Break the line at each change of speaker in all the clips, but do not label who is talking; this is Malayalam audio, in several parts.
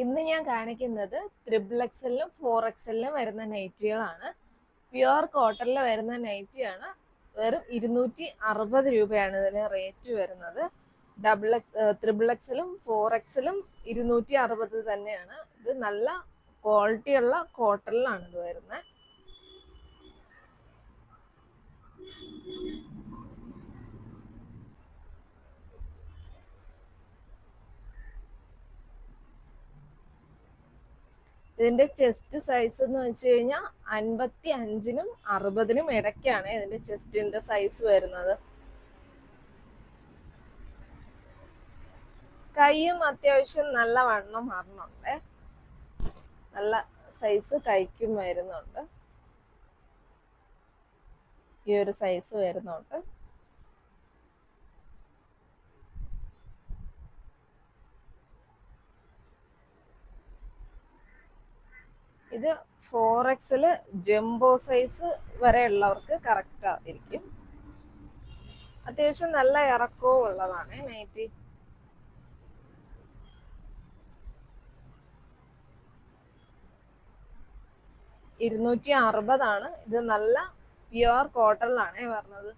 ഇന്ന് ഞാൻ കാണിക്കുന്നത് 3XL-ലും 4XL-ലും വരുന്ന നൈറ്റികളാണ്. പ്യുവർ കോട്ടണിൽ വരുന്ന നൈറ്റിയാണ്. വെറും 260 രൂപയാണ് ഇതിന് റേറ്റ് വരുന്നത്. XXL-ലും 4XL-ലും 260 തന്നെയാണ്. ഇത് നല്ല ക്വാളിറ്റിയുള്ള കോട്ടണിലാണ് ഇത് വരുന്നത്. ഇതിന്റെ ചെസ്റ്റ് സൈസ് എന്ന് വെച്ച് കഴിഞ്ഞാൽ 55-നും 60-നും ഇടയ്ക്കാണ് ഇതിന്റെ ചെസ്റ്റിന്റെ സൈസ് വരുന്നത്. കൈയും അത്യാവശ്യം നല്ല വണ്ണം മാറുന്നുണ്ട്. നല്ല സൈസ് കൈക്കും വരുന്നുണ്ട്. ഈ ഒരു സൈസ് വരുന്നുണ്ട്. ഇത് 4XL ജംബോ സൈസ് വരെ ഉള്ളവർക്ക് കറക്റ്റ് ആയിരിക്കും. അത്യാവശ്യം നല്ല ഇറക്കവും ഉള്ളതാണ് നൈറ്റി. $260. ഇത് നല്ല പ്യുവർ കോട്ടണിലാണ് വരുന്നത്.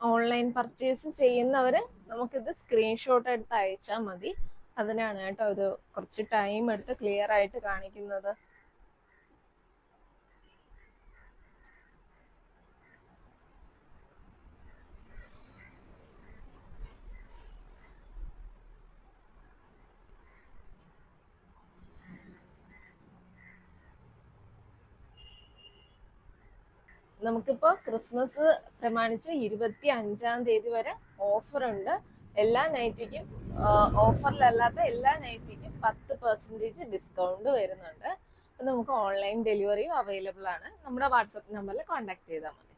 ഓൺലൈൻ പർച്ചേസ് ചെയ്യുന്നവര് നമുക്കിത് സ്ക്രീൻഷോട്ട് എടുത്ത് അയച്ചാൽ മതി. അതിനാണ് കേട്ടോ ഇത് കുറച്ച് ടൈം എടുത്ത് ക്ലിയർ ആയിട്ട് കാണിക്കുന്നത്. നമുക്കിപ്പോ ക്രിസ്മസ് പ്രമാണിച്ച് 25-ാം തീയതി വരെ ഓഫർ ഉണ്ട്. എല്ലാ നൈറ്റിക്കും, ഓഫറിലല്ലാത്ത എല്ലാ നൈറ്റിക്കും 10% ഡിസ്കൗണ്ട് വരുന്നുണ്ട്. അപ്പൊ നമുക്ക് ഓൺലൈൻ ഡെലിവറിയും അവൈലബിൾ ആണ്. നമ്മുടെ വാട്സപ്പ് നമ്പറിൽ കോൺടാക്ട് ചെയ്താൽ മതി.